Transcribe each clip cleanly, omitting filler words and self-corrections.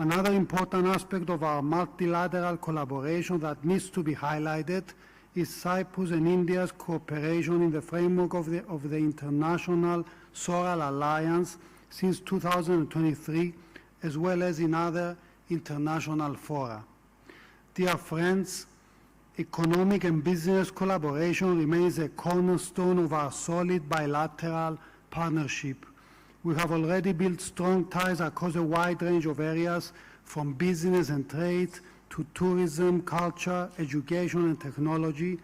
Another important aspect of our multilateral collaboration that needs to be highlighted is Cyprus and India's cooperation in the framework of the International Solar Alliance since 2023, as well as in other international fora. Dear friends, economic and business collaboration remains a cornerstone of our solid bilateral partnership. We have already built strong ties across a wide range of areas, from business and trade to tourism, culture, education, and technology,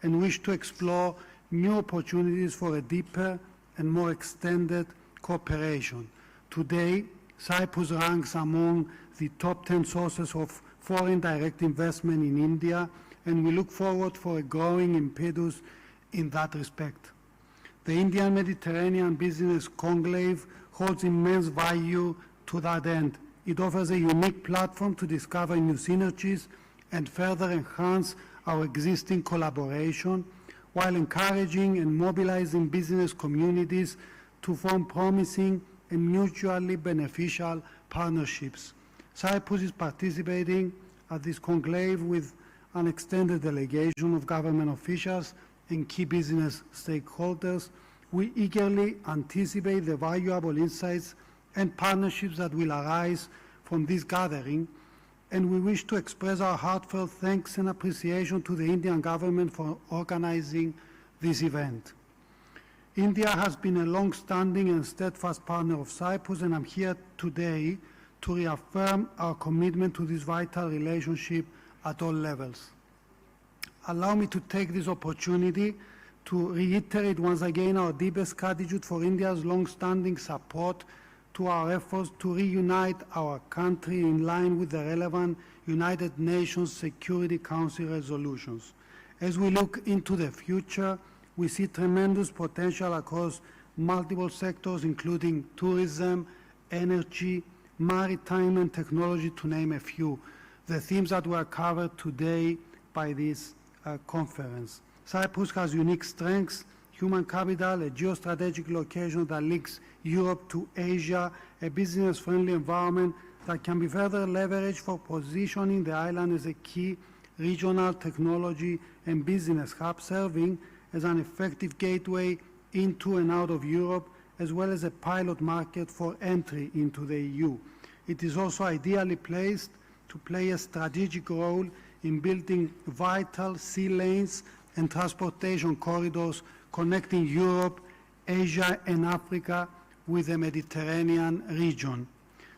and wish to explore new opportunities for a deeper and more extended cooperation. Today, Cyprus ranks among the top 10 sources of foreign direct investment in India, and we look forward for a growing impetus in that respect. The Indian Mediterranean Business Conclave holds immense value to that end. It offers a unique platform to discover new synergies and further enhance our existing collaboration, while encouraging and mobilizing business communities to form promising and mutually beneficial partnerships. Cyprus is participating at this conclave with an extended delegation of government officials and key business stakeholders. We eagerly anticipate the valuable insights and partnerships that will arise from this gathering, and we wish to express our heartfelt thanks and appreciation to the Indian government for organizing this event. India has been a long-standing and steadfast partner of Cyprus, and I'm here today to reaffirm our commitment to this vital relationship at all levels. Allow me to take this opportunity to reiterate once again our deepest gratitude for India's long-standing support to our efforts to reunite our country in line with the relevant United Nations Security Council resolutions. As we look into the future, we see tremendous potential across multiple sectors, including tourism, energy, maritime, and technology, to name a few. The themes that were covered today by this conference. Cyprus has unique strengths, human capital, a geostrategic location that links Europe to Asia, a business-friendly environment that can be further leveraged for positioning the island as a key regional technology and business hub, serving as an effective gateway into and out of Europe, as well as a pilot market for entry into the EU. It is also ideally placed to play a strategic role in building vital sea lanes and transportation corridors connecting Europe, Asia, and Africa with the Mediterranean region.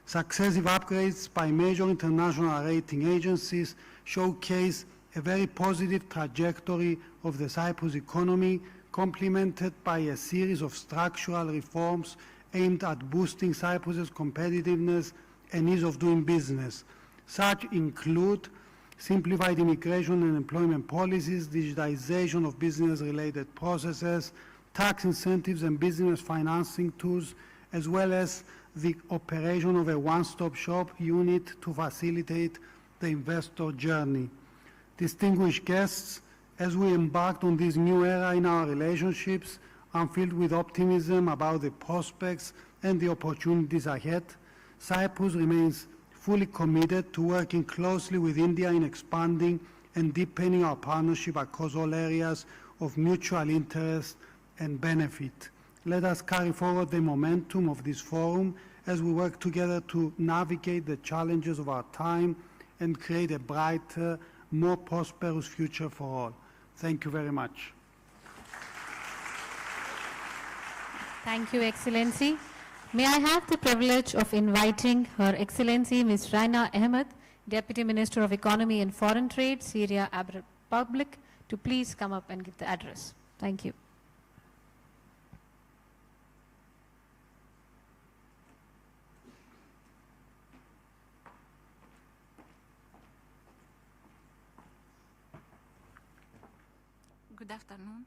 Successive upgrades by major international rating agencies showcase a very positive trajectory of the Cyprus economy, complemented by a series of structural reforms aimed at boosting Cyprus's competitiveness and ease of doing business. Such include simplified immigration and employment policies, digitization of business-related processes, tax incentives and business financing tools, as well as the operation of a one-stop shop unit to facilitate the investor journey. Distinguished guests, as we embarked on this new era in our relationships, I'm filled with optimism about the prospects and the opportunities ahead. Cyprus remains fully committed to working closely with India in expanding and deepening our partnership across all areas of mutual interest and benefit. Let us carry forward the momentum of this forum as we work together to navigate the challenges of our time and create a brighter, more prosperous future for all. Thank you very much. Thank you, Excellency. May I have the privilege of inviting Her Excellency Ms. Raina Ahmed, Deputy Minister of Economy and Foreign Trade, Syria Arab Republic, to please come up and give the address. Thank you. Good afternoon.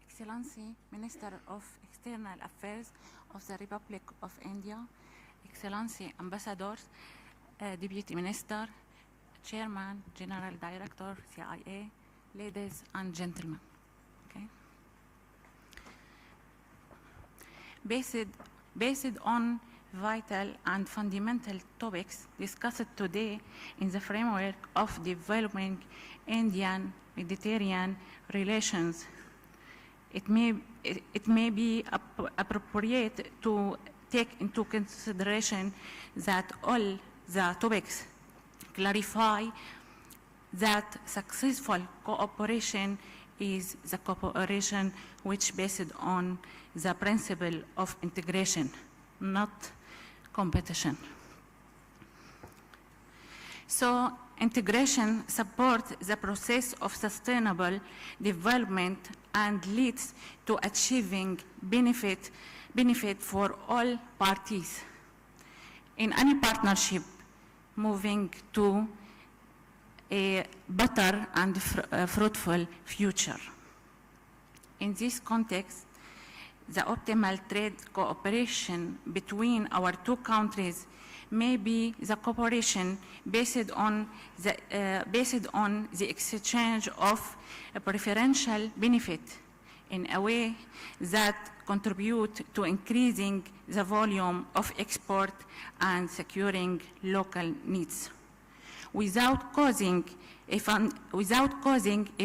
Excellency, Minister of External Affairs of the Republic of India, Excellency, Ambassadors, Deputy Minister, Chairman, General Director, CIA, ladies and gentlemen. Okay. Based on vital and fundamental topics discussed today in the framework of developing Indian Mediterranean relations. It may be appropriate to take into consideration that all the topics clarify that successful cooperation is the cooperation which based on the principle of integration, not competition. So integration supports the process of sustainable development and leads to achieving benefit for all parties in any partnership moving to a better and fruitful future. In this context, the optimal trade cooperation between our two countries may be the cooperation based on the exchange of a preferential benefit in a way that contribute to increasing the volume of export and securing local needs, without causing a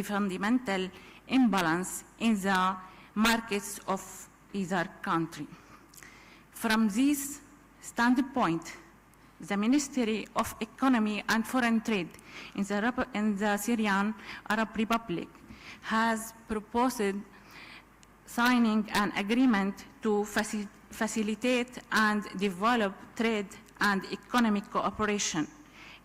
fundamental imbalance in the markets of either country. From this standpoint, the Ministry of Economy and Foreign Trade in the Syrian Arab Republic has proposed signing an agreement to facilitate and develop trade and economic cooperation,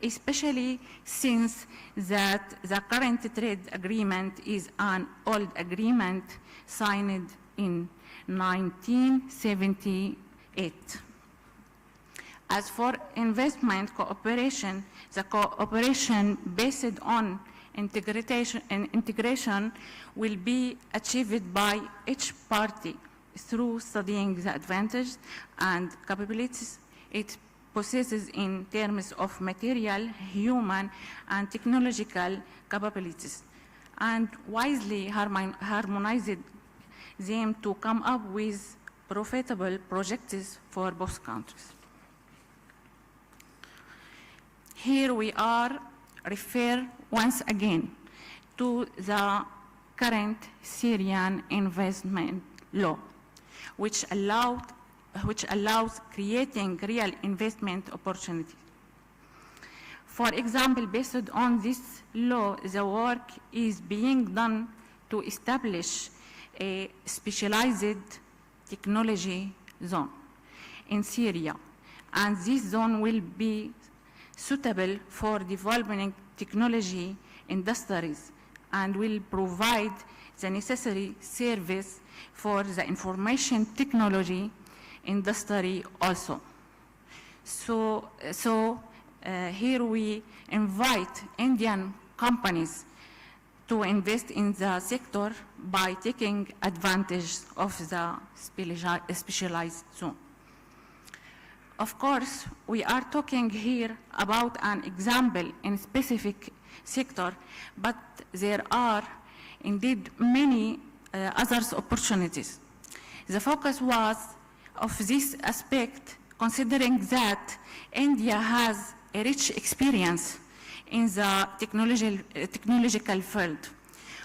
especially since that the current trade agreement is an old agreement signed in 1978. As for investment cooperation, the cooperation based on integration will be achieved by each party through studying the advantages and capabilities it possesses in terms of material, human, and technological capabilities, and wisely harmonize them to come up with profitable projects for both countries. Here we are refer once again to the current Syrian investment law, which allows creating real investment opportunities. For example, based on this law, the work is being done to establish a specialized technology zone in Syria, and this zone will be suitable for developing technology industries and will provide the necessary service for the information technology industry also. So here we invite Indian companies to invest in the sector by taking advantage of the specialized zone. Of course, we are talking here about an example in a specific sector, but there are indeed many other opportunities. The focus was of this aspect, considering that India has a rich experience in the technological field.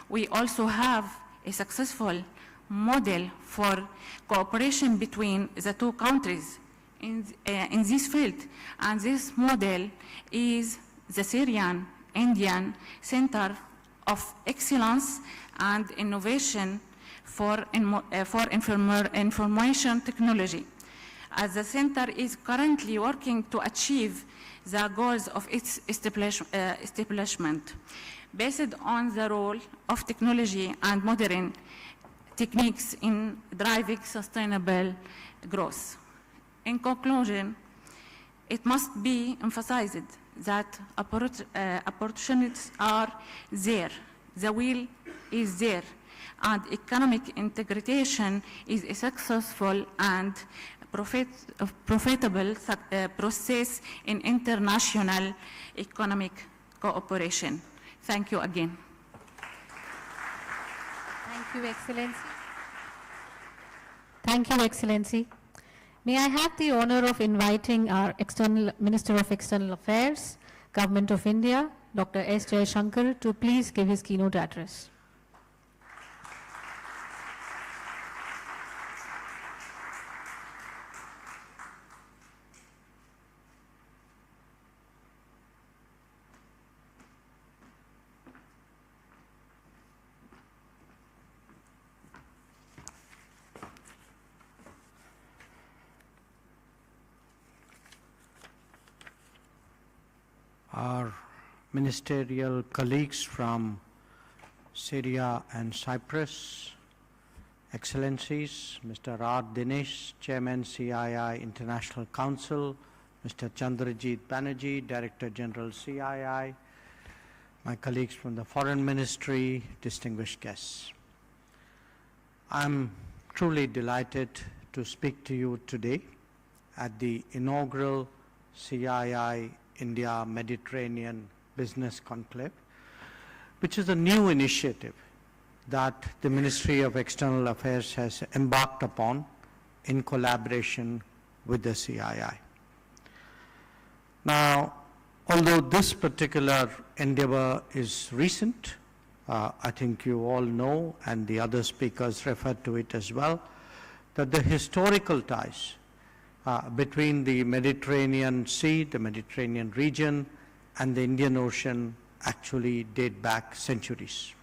We also have a successful model for cooperation between the two countries in this field, and this model is the Syrian Indian Center of Excellence and Innovation for Information Technology. As the center is currently working to achieve the goals of its establishment, based on the role of technology and modern techniques in driving sustainable growth. In conclusion, it must be emphasized that opportunities are there, the will is there, and economic integration is a successful and profitable process in international economic cooperation. Thank you again. Thank you, Excellency. Thank you, Excellency. May I have the honor of inviting our Minister of External Affairs, Government of India, Dr. S. Jaishankar, to please give his keynote address. Our ministerial colleagues from Syria and Cyprus, Excellencies, Mr. R. Dinesh, Chairman CII International Council, Mr. Chandrajit Banerjee, Director General CII, my colleagues from the Foreign Ministry, distinguished guests. I'm truly delighted to speak to you today at the inaugural CII India Mediterranean Business Conclave, which is a new initiative that the Ministry of External Affairs has embarked upon in collaboration with the CII. Now, although this particular endeavor is recent, I think you all know, and the other speakers referred to it as well, that the historical ties between the Mediterranean Sea, the Mediterranean region, and the Indian Ocean actually date back centuries.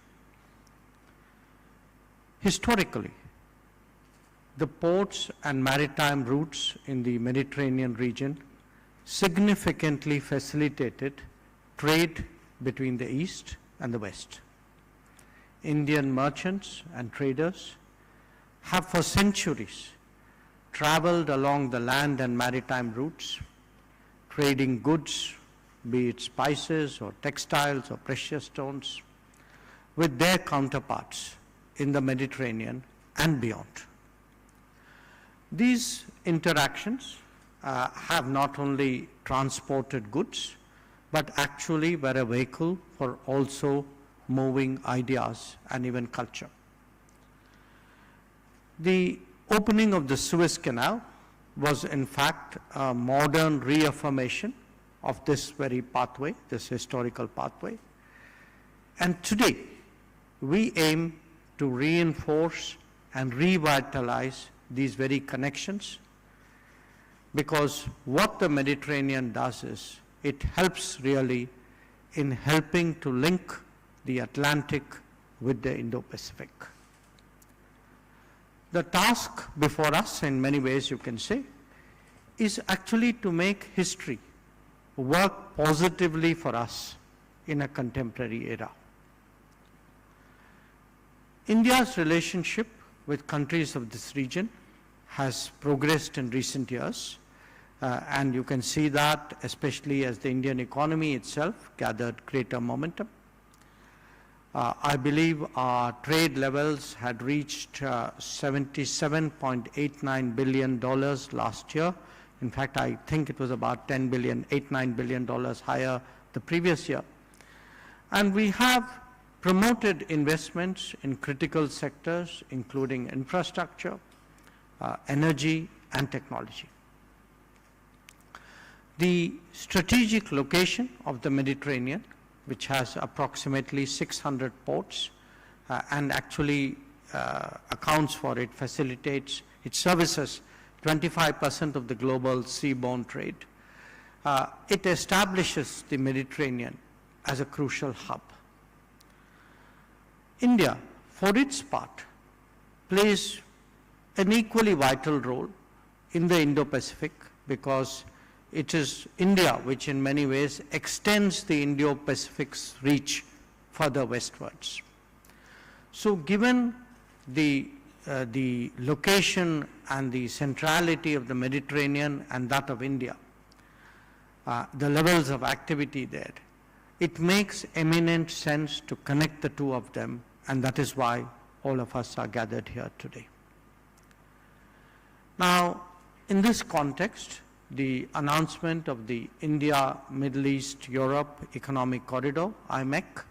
Historically, the ports and maritime routes in the Mediterranean region significantly facilitated trade between the East and the West. Indian merchants and traders have for centuries traveled along the land and maritime routes, trading goods, be it spices or textiles or precious stones, with their counterparts in the Mediterranean and beyond. These interactions have not only transported goods, but actually were a vehicle for also moving ideas and even culture. The opening of the Suez Canal was in fact a modern reaffirmation of this very pathway, this historical pathway. And today, we aim to reinforce and revitalize these very connections, because what the Mediterranean does is it helps really in helping to link the Atlantic with the Indo-Pacific. The task before us, in many ways you can say, is actually to make history work positively for us in a contemporary era. India's relationship with countries of this region has progressed in recent years, and you can see that especially as the Indian economy itself gathered greater momentum. I believe our trade levels had reached $77.89 billion last year. In fact, I think it was about $8-9 billion higher the previous year. And we have promoted investments in critical sectors, including infrastructure, energy, and technology. The strategic location of the Mediterranean, which has approximately 600 ports, and actually accounts for it, facilitates, it services 25% of the global seaborne trade. It establishes the Mediterranean as a crucial hub. India, for its part, plays an equally vital role in the Indo-Pacific, because it is India which in many ways extends the Indo-Pacific's reach further westwards. So given the location and the centrality of the Mediterranean and that of India, the levels of activity there, it makes eminent sense to connect the two of them, and that is why all of us are gathered here today. Now, in this context, the announcement of the India, Middle East, Europe Economic Corridor, IMEC,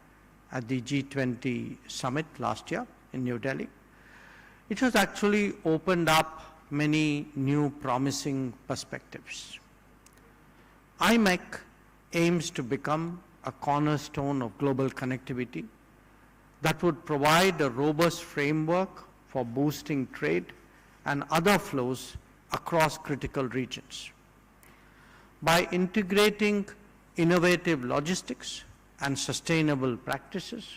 at the G20 summit last year in New Delhi, it has actually opened up many new promising perspectives. IMEC aims to become a cornerstone of global connectivity that would provide a robust framework for boosting trade and other flows across critical regions. By integrating innovative logistics and sustainable practices,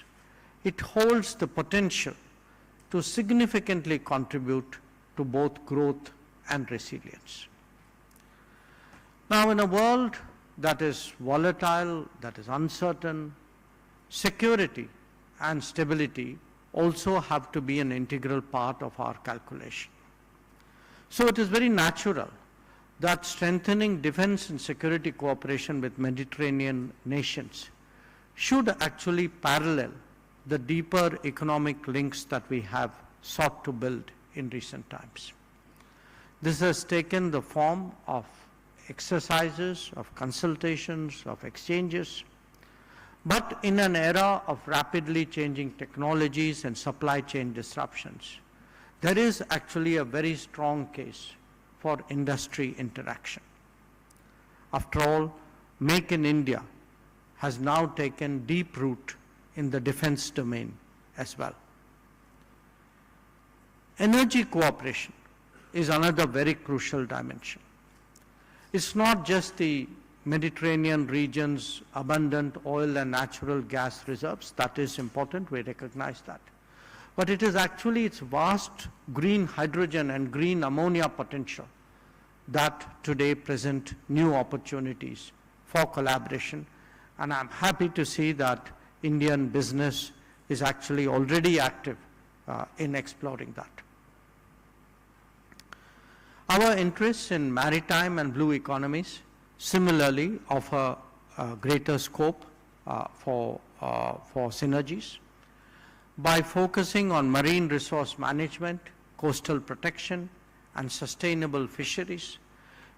it holds the potential to significantly contribute to both growth and resilience. Now, in a world that is volatile, that is uncertain, security and stability also have to be an integral part of our calculation. So it is very natural that strengthening defense and security cooperation with Mediterranean nations should actually parallel the deeper economic links that we have sought to build in recent times. This has taken the form of exercises, of consultations, of exchanges, but in an era of rapidly changing technologies and supply chain disruptions, there is actually a very strong case for industry interaction. After all, Make in India has now taken deep root in the defense domain as well. Energy cooperation is another very crucial dimension. It's not just the Mediterranean region's abundant oil and natural gas reserves. That is important, we recognize that. But it is actually its vast green hydrogen and green ammonia potential that today present new opportunities for collaboration. And I'm happy to see that Indian business is actually already active in exploring that. Our interests in maritime and blue economies similarly offer greater scope for synergies. By focusing on marine resource management, coastal protection, and sustainable fisheries,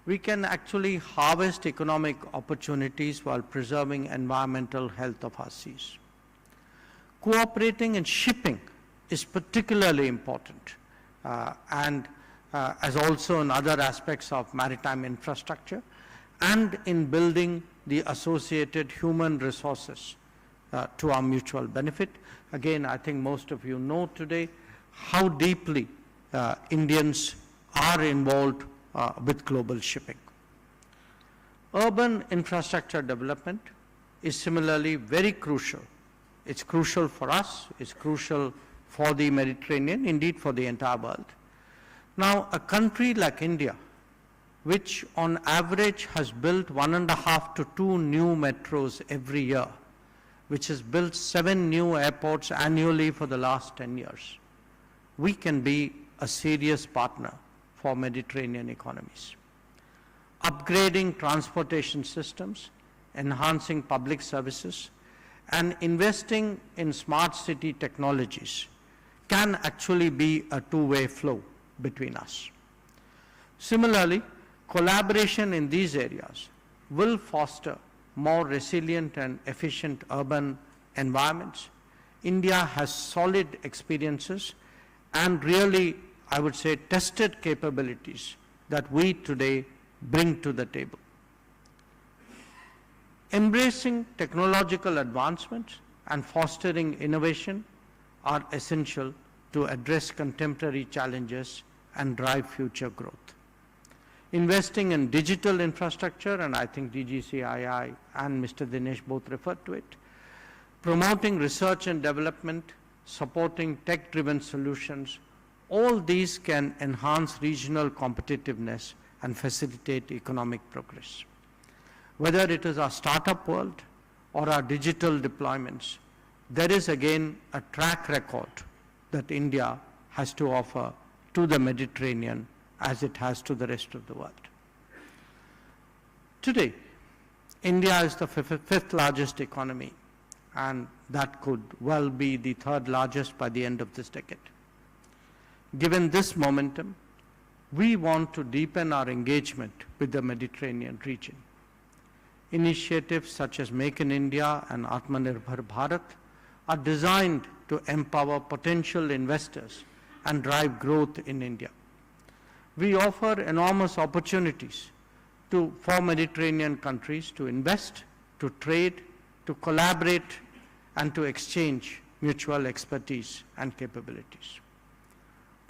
we can actually harvest economic opportunities while preserving environmental health of our seas. Cooperating in shipping is particularly important, as also in other aspects of maritime infrastructure, and in building the associated human resources to our mutual benefit. Again, I think most of you know today how deeply Indians are involved with global shipping. Urban infrastructure development is similarly very crucial. It's crucial for us, it's crucial for the Mediterranean, indeed for the entire world. Now, a country like India, which on average has built 1.5 to 2 new metros every year, which has built 7 new airports annually for the last 10 years, we can be a serious partner for Mediterranean economies. Upgrading transportation systems, enhancing public services, and investing in smart city technologies can actually be a two-way flow between us. Similarly, collaboration in these areas will foster more resilient and efficient urban environments. India has solid experiences and really, I would say, tested capabilities that we today bring to the table. Embracing technological advancements and fostering innovation are essential to address contemporary challenges and drive future growth. Investing in digital infrastructure, and I think CII and Mr. Dinesh both referred to it, promoting research and development, supporting tech-driven solutions, all these can enhance regional competitiveness and facilitate economic progress. Whether it is our startup world or our digital deployments, there is again a track record that India has to offer to the Mediterranean as it has to the rest of the world. Today, India is the fifth largest economy, and that could well be the third largest by the end of this decade. Given this momentum, we want to deepen our engagement with the Mediterranean region. Initiatives such as Make in India and Atmanirbhar Bharat are designed to empower potential investors and drive growth in India. we offer enormous opportunities for Mediterranean countries to invest, to trade, to collaborate, and to exchange mutual expertise and capabilities.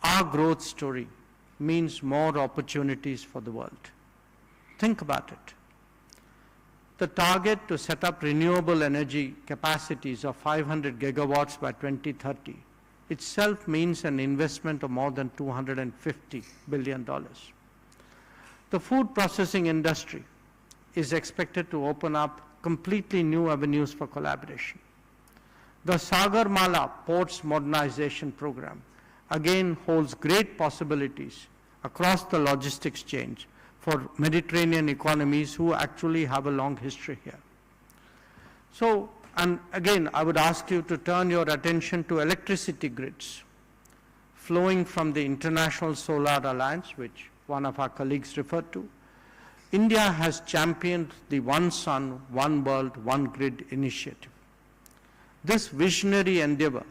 Our growth story means more opportunities for the world. Think about it. The target to set up renewable energy capacities of 500 gigawatts by 2030 itself means an investment of more than $250 billion. The food processing industry is expected to open up completely new avenues for collaboration. The Sagarmala Ports Modernization Program again holds great possibilities across the logistics chain for Mediterranean economies who actually have a long history here. So, and again, I would ask you to turn your attention to electricity grids flowing from the International Solar Alliance, which one of our colleagues referred to. India has championed the One Sun, One World, One Grid initiative. This visionary endeavor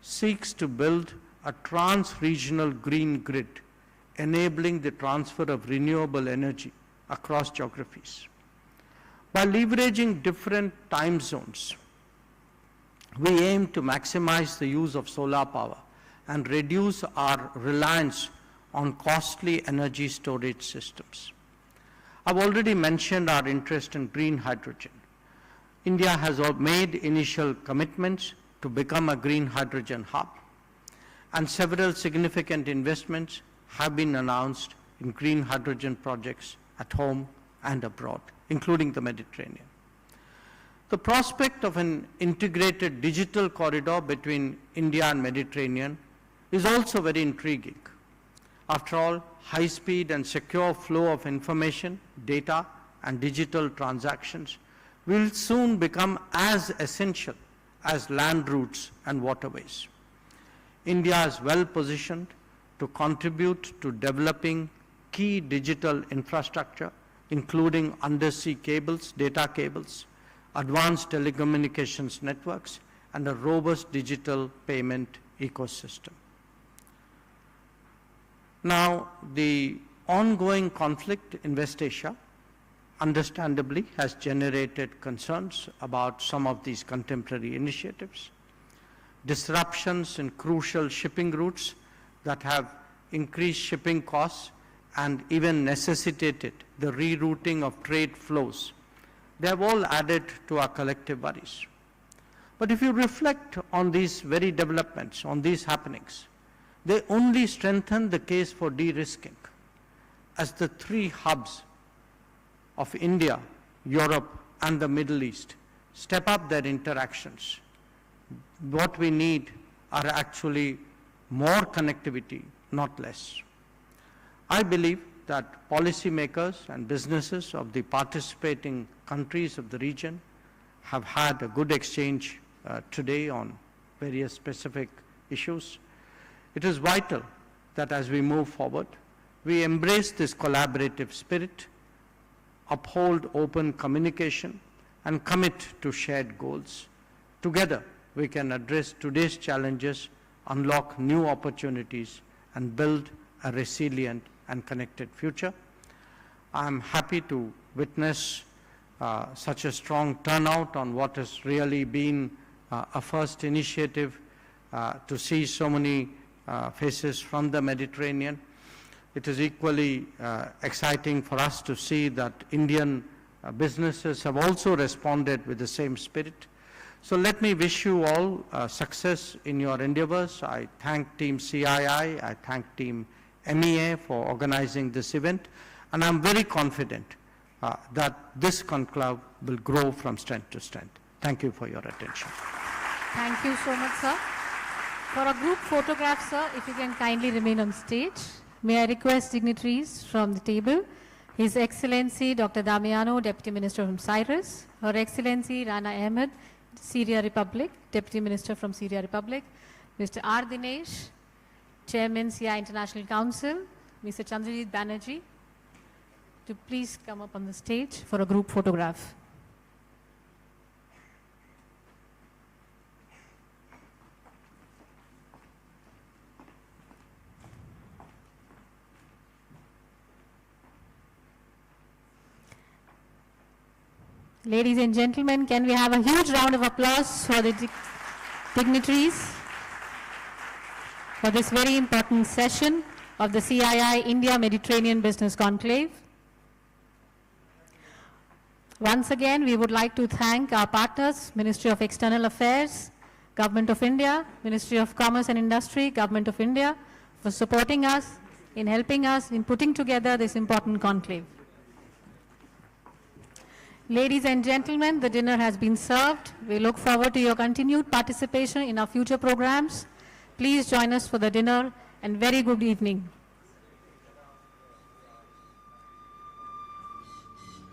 seeks to build a trans-regional green grid, enabling the transfer of renewable energy across geographies. By leveraging different time zones, we aim to maximize the use of solar power and reduce our reliance on costly energy storage systems. I've already mentioned our interest in green hydrogen. India has made initial commitments to become a green hydrogen hub, and several significant investments have been announced in green hydrogen projects at home and abroad, including the Mediterranean. The prospect of an integrated digital corridor between India and Mediterranean is also very intriguing. After all, high-speed and secure flow of information, data, and digital transactions will soon become as essential as land routes and waterways. India is well positioned to contribute to developing key digital infrastructure, including undersea cables, data cables, advanced telecommunications networks, and a robust digital payment ecosystem. Now, the ongoing conflict in West Asia, understandably, has generated concerns about some of these contemporary initiatives. Disruptions in crucial shipping routes that have increased shipping costs and even necessitated the rerouting of trade flows. They have all added to our collective worries. But if you reflect on these very developments, on these happenings, they only strengthen the case for de-risking. As the three hubs of India, Europe, and the Middle East step up their interactions, what we need are actually more connectivity, not less. I believe that policymakers and businesses of the participating countries of the region have had a good exchange today on various specific issues. It is vital that as we move forward, we embrace this collaborative spirit, uphold open communication, and commit to shared goals. Together, we can address today's challenges, unlock new opportunities, and build a resilient and connected future. I'm happy to witness such a strong turnout on what has really been a first initiative to see so many faces from the Mediterranean. It is equally exciting for us to see that Indian businesses have also responded with the same spirit. So let me wish you all success in your endeavors. I thank Team CII, I thank Team MEA for organizing this event, and I'm very confident that this conclave will grow from strength to strength. Thank you for your attention. Thank you so much, sir. For a group photograph, sir, if you can kindly remain on stage. May I request dignitaries from the table, His Excellency Dr. Damiano, Deputy Minister from Cyprus, Her Excellency Rana Ahmed, Syria Republic, Deputy Minister from Syria Republic, Mr. R. Dinesh, Chairman CII International Council, Mr. Chandrajit Banerjee, to please come up on the stage for a group photograph. Ladies and gentlemen, can we have a huge round of applause for the dignitaries for this very important session of the CII India Mediterranean Business Conclave. Once again, we would like to thank our partners, Ministry of External Affairs, Government of India, Ministry of Commerce and Industry, Government of India, for supporting us, in helping us in putting together this important conclave. Ladies and gentlemen, the dinner has been served. We look forward to your continued participation in our future programs. Please join us for the dinner, and very good evening.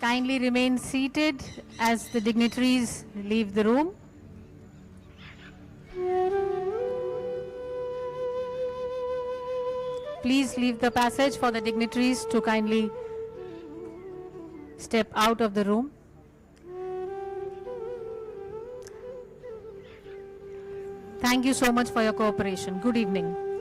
Kindly remain seated as the dignitaries leave the room. Please leave the passage for the dignitaries to kindly step out of the room. Thank you so much for your cooperation. Good evening.